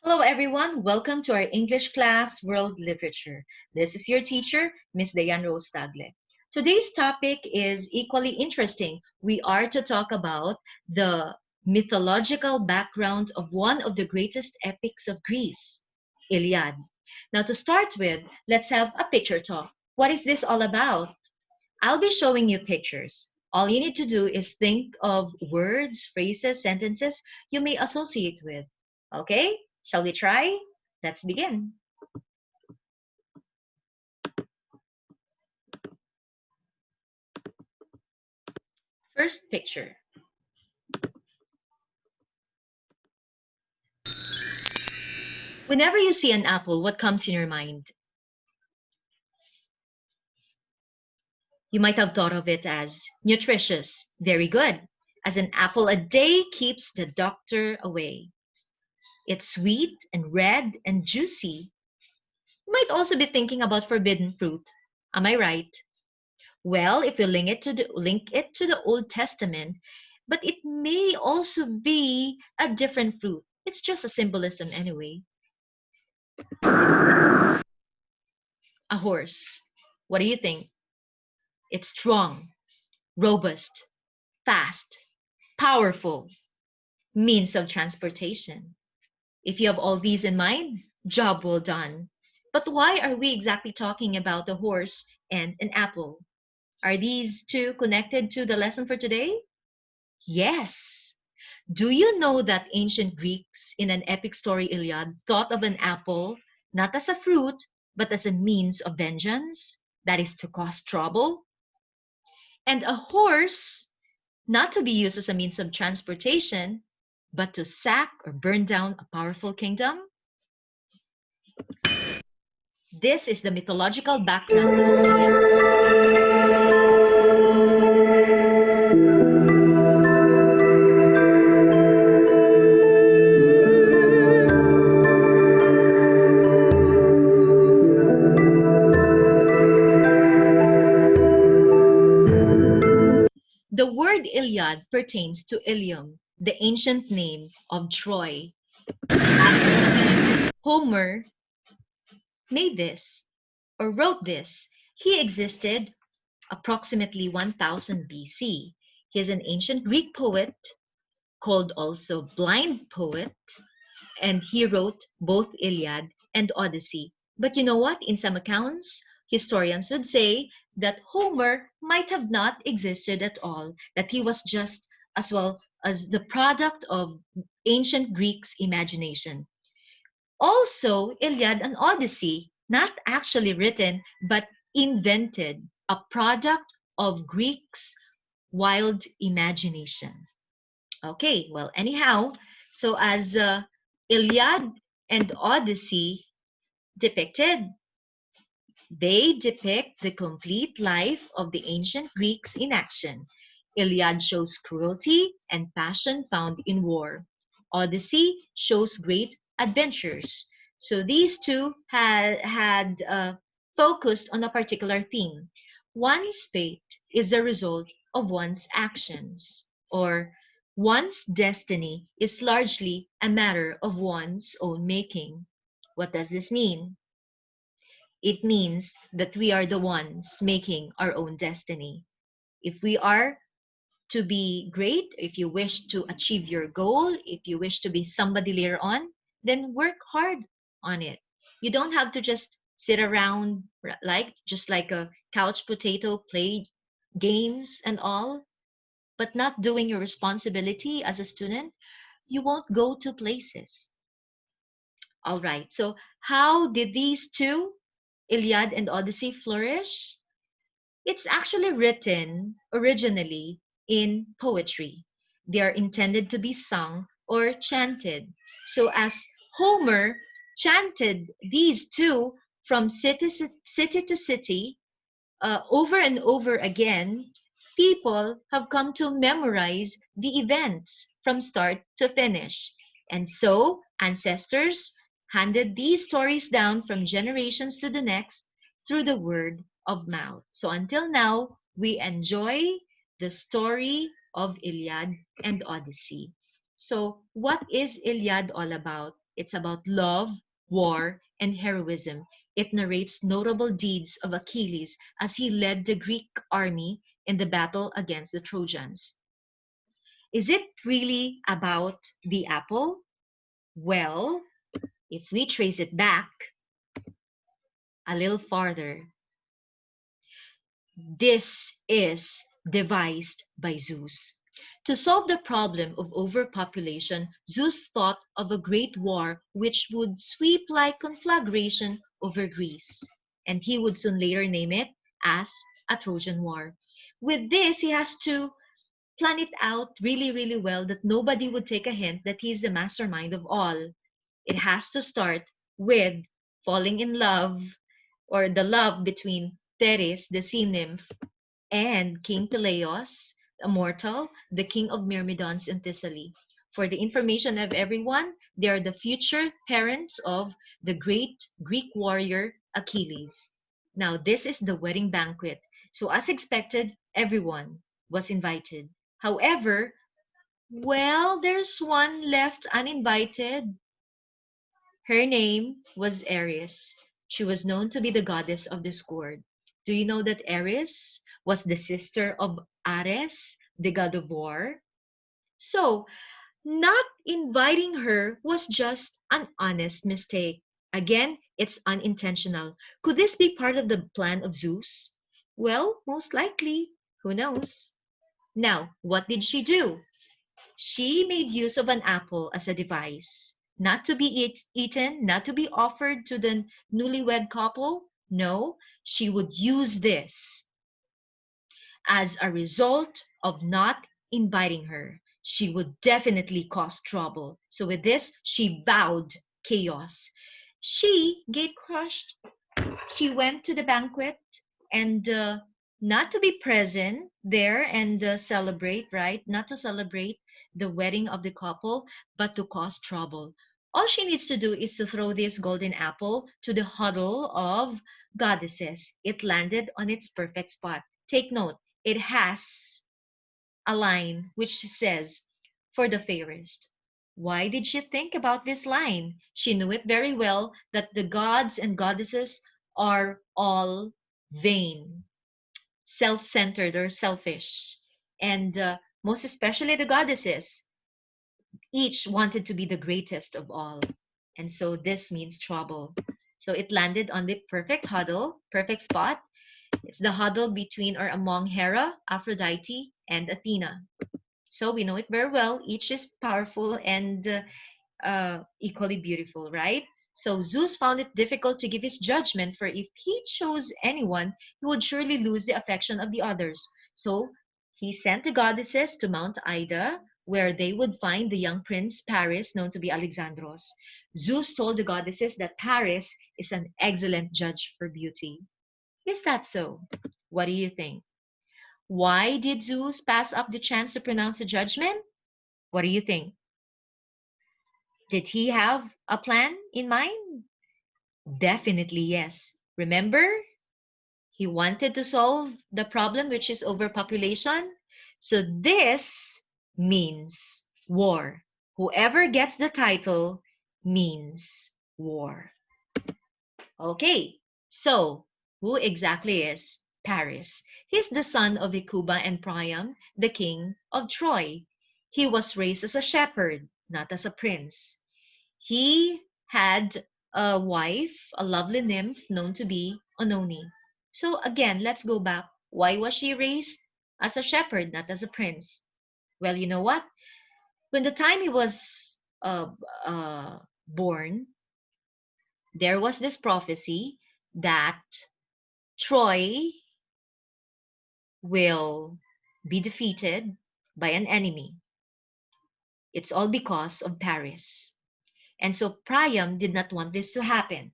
Hello, everyone. Welcome to our English class, World Literature. This is your teacher, Miss Diane Rose Tagle. Today's topic is equally interesting. We are to talk about the mythological background of one of the greatest epics of Greece, Iliad. Now, to start with, let's have a picture talk. What is this all about? I'll be showing you pictures. All you need to do is think of words, phrases, sentences you may associate with. Okay, shall we try? Let's begin. First picture. Whenever you see an apple, what comes in your mind? You might have thought of it as nutritious. Very good. As an apple a day keeps the doctor away. It's sweet and red and juicy. You might also be thinking about forbidden fruit. Am I right? Well, if you link it to the Old Testament, but it may also be a different fruit. It's just a symbolism anyway. A horse. What do you think? It's strong, robust, fast, powerful means of transportation. If you have all these in mind, job well done. But why are we exactly talking about a horse and an apple? Are these two connected to the lesson for today? Yes. Do you know that ancient Greeks in an epic story Iliad thought of an apple not as a fruit, but as a means of vengeance? That is to cause trouble. And a horse not to be used as a means of transportation, but to sack or burn down a powerful kingdom? This is the mythological background of The word Iliad pertains to Ilium, the ancient name of Troy. Homer made this or wrote this. He existed approximately 1000 BC. He is an ancient Greek poet called also blind poet, and he wrote both Iliad and Odyssey. But you know what? In some accounts, historians would say that Homer might have not existed at all, that he was just as well as the product of ancient Greeks' imagination. Also, Iliad and Odyssey, not actually written, but invented, a product of Greeks' wild imagination. Okay, well, anyhow, so as Iliad and Odyssey depicted, they depict the complete life of the ancient Greeks in action. Iliad shows cruelty and passion found in war. Odyssey shows great adventures. So these two had focused on a particular theme. One's fate is the result of one's actions, or one's destiny is largely a matter of one's own making. What does this mean? It means that we are the ones making our own destiny. If we are to be great, if you wish to achieve your goal, if you wish to be somebody later on, then work hard on it. You don't have to just sit around like a couch potato, play games and all, but not doing your responsibility as a student. You won't go to places. All right. So how did these two, Iliad and Odyssey, flourish? It's actually written originally in poetry. They are intended to be sung or chanted. So as Homer chanted these two from city to city, over and over again, people have come to memorize the events from start to finish. And so ancestors handed these stories down from generations to the next through the word of mouth. So until now, we enjoy the story of Iliad and Odyssey. So what is Iliad all about? It's about love, war, and heroism. It narrates notable deeds of Achilles as he led the Greek army in the battle against the Trojans. Is it really about the apple? Well, if we trace it back a little farther, this is devised by Zeus. To solve the problem of overpopulation, Zeus thought of a great war which would sweep like conflagration over Greece, and he would soon later name it as a Trojan War. With this, he has to plan it out really, really well that nobody would take a hint that he's the mastermind of all. It has to start with falling in love, or the love between Teres, the sea nymph, and King Peleus, immortal, the king of Myrmidons in Thessaly. For the information of everyone, they are the future parents of the great Greek warrior Achilles. Now, this is the wedding banquet. So, as expected, everyone was invited. However, well, there's one left uninvited. Her name was Aries. She was known to be the goddess of discord. Do you know that Aries was the sister of Ares, the god of war? So, not inviting her was just an honest mistake. Again, it's unintentional. Could this be part of the plan of Zeus? Well, most likely. Who knows? Now, what did she do? She made use of an apple as a device, not to be eaten, not to be offered to the newlywed couple. No, she would use this as a result of not inviting her. She would definitely cause trouble. So, with this, she vowed chaos. She, gate crushed, she went to the banquet and not to be present there and celebrate, right? Not to celebrate the wedding of the couple, but to cause trouble. All she needs to do is to throw this golden apple to the huddle of goddesses. It landed on its perfect spot. Take note, it has a line which says, for the fairest. Why did she think about this line? She knew it very well that the gods and goddesses are all vain, self centered, or selfish. And most especially the goddesses, each wanted to be the greatest of all. And so this means trouble. So it landed on the perfect huddle, perfect spot. It's the huddle between or among Hera, Aphrodite, and Athena. So we know it very well. Each is powerful and equally beautiful, right? So Zeus found it difficult to give his judgment, for if he chose anyone, he would surely lose the affection of the others. So he sent the goddesses to Mount Ida, where they would find the young prince Paris, known to be Alexandros. Zeus told the goddesses that Paris is an excellent judge for beauty. Is that so? What do you think? Why did Zeus pass up the chance to pronounce a judgment? What do you think? Did he have a plan in mind? Definitely yes. Remember, he wanted to solve the problem, which is overpopulation. So this means war. Whoever gets the title means war. Okay, so who exactly is Paris? He's the son of Hecuba and Priam, the king of Troy. He was raised as a shepherd, not as a prince. He had a wife, a lovely nymph known to be Ononi. So again, let's go back. Why was she raised as a shepherd, not as a prince? Well, you know what? When the time he was born, there was this prophecy that Troy will be defeated by an enemy. It's all because of Paris. And so Priam did not want this to happen.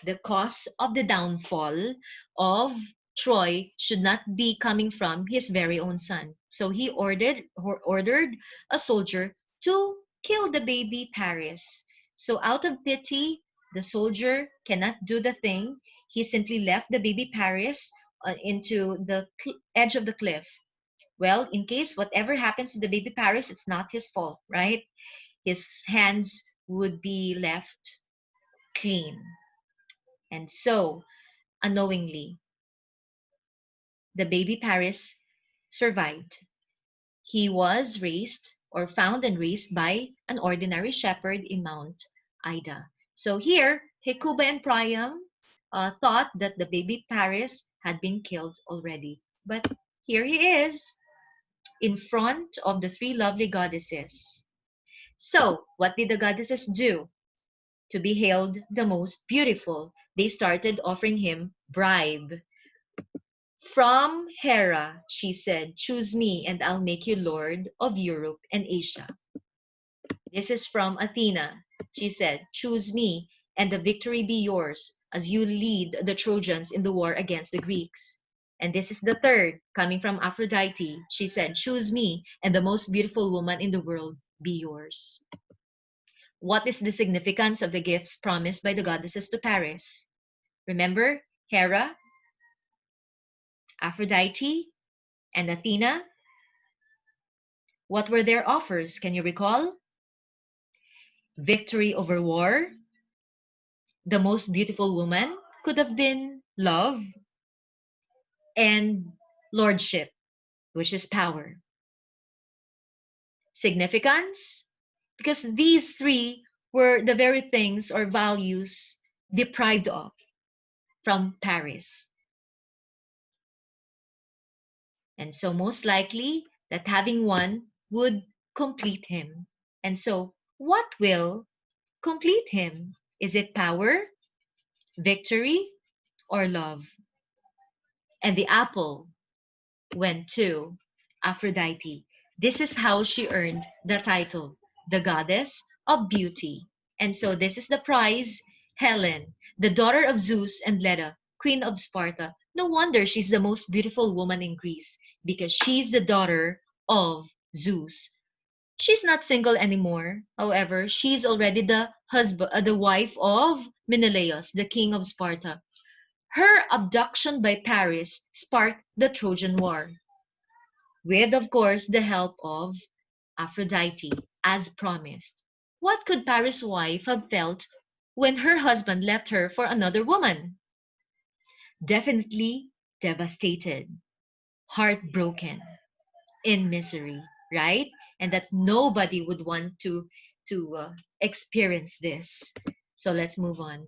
The cause of the downfall of Troy should not be coming from his very own son. So he ordered a soldier to kill the baby Paris. So out of pity, the soldier cannot do the thing. He simply left the baby Paris into the edge of the cliff. Well, in case whatever happens to the baby Paris, it's not his fault, right? His hands would be left clean. And so, unknowingly, the baby Paris survived. He was raised or found and raised by an ordinary shepherd in Mount Ida. So here, Hecuba and Priam thought that the baby Paris had been killed already. But here he is in front of the three lovely goddesses. So, what did the goddesses do to be hailed the most beautiful? They started offering him bribe. From Hera, she said, choose me and I'll make you lord of Europe and Asia. This is from Athena. She said, choose me and the victory be yours as you lead the Trojans in the war against the Greeks. And this is the third, coming from Aphrodite. She said, choose me and the most beautiful woman in the world be yours. What is the significance of the gifts promised by the goddesses to Paris? Remember, Hera, Aphrodite, and Athena. What were their offers? Can you recall? Victory over war, the most beautiful woman, could have been love, and lordship, which is power. Significance? Because these three were the very things or values deprived of from Paris. And so most likely that having one would complete him. And so what will complete him? Is it power, victory, or love? And the apple went to Aphrodite. This is how she earned the title, the goddess of beauty. And so this is the prize, Helen, the daughter of Zeus and Leda, queen of Sparta. No wonder she's the most beautiful woman in Greece because she's the daughter of Zeus. She's not single anymore. However, she's already the wife of Menelaus, the king of Sparta. Her abduction by Paris sparked the Trojan War, with, of course, the help of Aphrodite, as promised. What could Paris' wife have felt when her husband left her for another woman? Definitely devastated, heartbroken, in misery, right? And that nobody would want to experience this. So let's move on.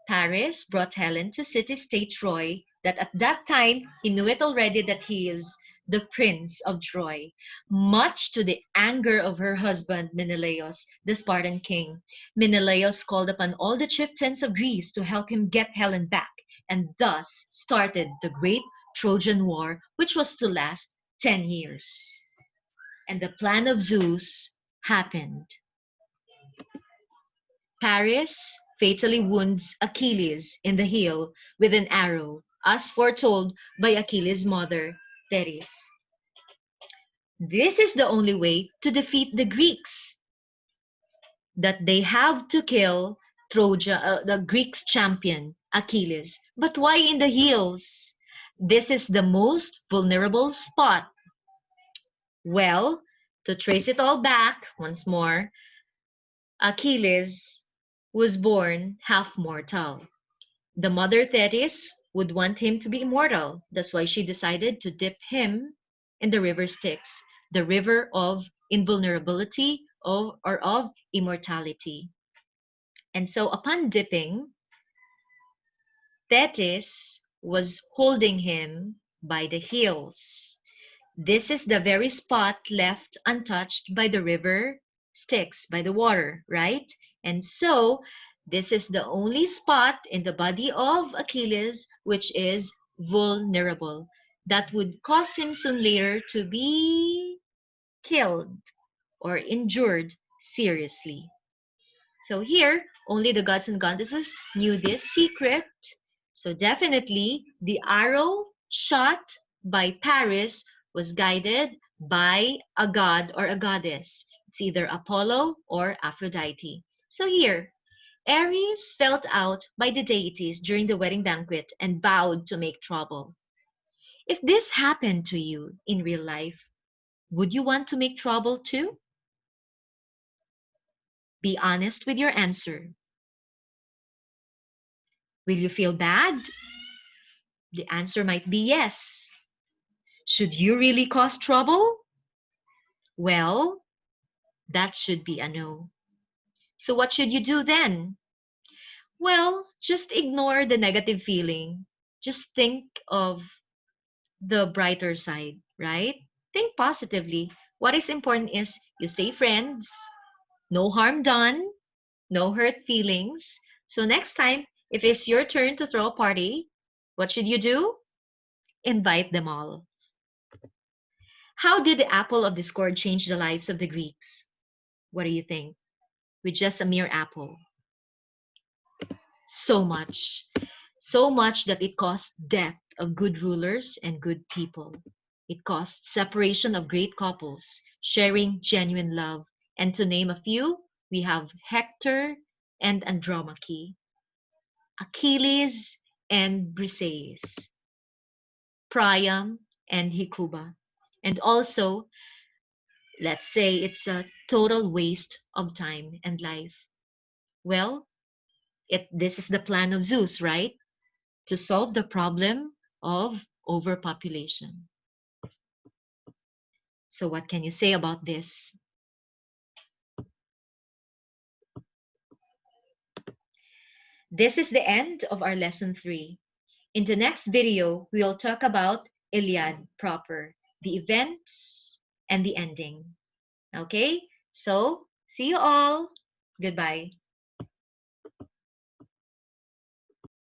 Paris brought Helen to city-state Troy, that at that time he knew it already that he is the prince of Troy, much to the anger of her husband Menelaus, the Spartan king. Menelaus called upon all the chieftains of Greece to help him get Helen back, and thus started the great Trojan War, which was to last 10 years. And the plan of Zeus happened. Paris fatally wounds Achilles in the heel with an arrow, as foretold by Achilles' mother, Thetis. This is the only way to defeat the Greeks, that they have to kill the Greeks' champion, Achilles. But why in the heels? This is the most vulnerable spot. Well, to trace it all back once more, Achilles was born half mortal. The mother Thetis would want him to be immortal. That's why she decided to dip him in the river Styx, the river of invulnerability or of immortality. And so upon dipping, Thetis was holding him by the heels. This is the very spot left untouched by the river Styx, by the water, right? And so this is the only spot in the body of Achilles which is vulnerable, that would cause him soon later to be killed or injured seriously. So here, only the gods and goddesses knew this secret. So definitely the arrow shot by Paris was guided by a god or a goddess. It's either Apollo or Aphrodite. So here, Aries felt out by the deities during the wedding banquet and vowed to make trouble. If this happened to you in real life, would you want to make trouble too? Be honest with your answer. Will you feel bad? The answer might be yes. Should you really cause trouble? Well, that should be a no. So what should you do then? Well, just ignore the negative feeling. Just think of the brighter side, right? Think positively. What is important is you stay friends, no harm done, no hurt feelings. So next time, if it's your turn to throw a party, what should you do? Invite them all. How did the apple of discord change the lives of the Greeks? What do you think? With just a mere apple. So much. So much that it caused death of good rulers and good people. It caused separation of great couples, sharing genuine love. And to name a few, we have Hector and Andromache, Achilles and Briseis, Priam and Hecuba. And also, let's say it's a total waste of time and life. Well, this is the plan of Zeus, right? To solve the problem of overpopulation. So what can you say about this? This is the end of our lesson 3. In the next video, we'll talk about Iliad proper, the events and the ending. Okay? So, see you all. Goodbye.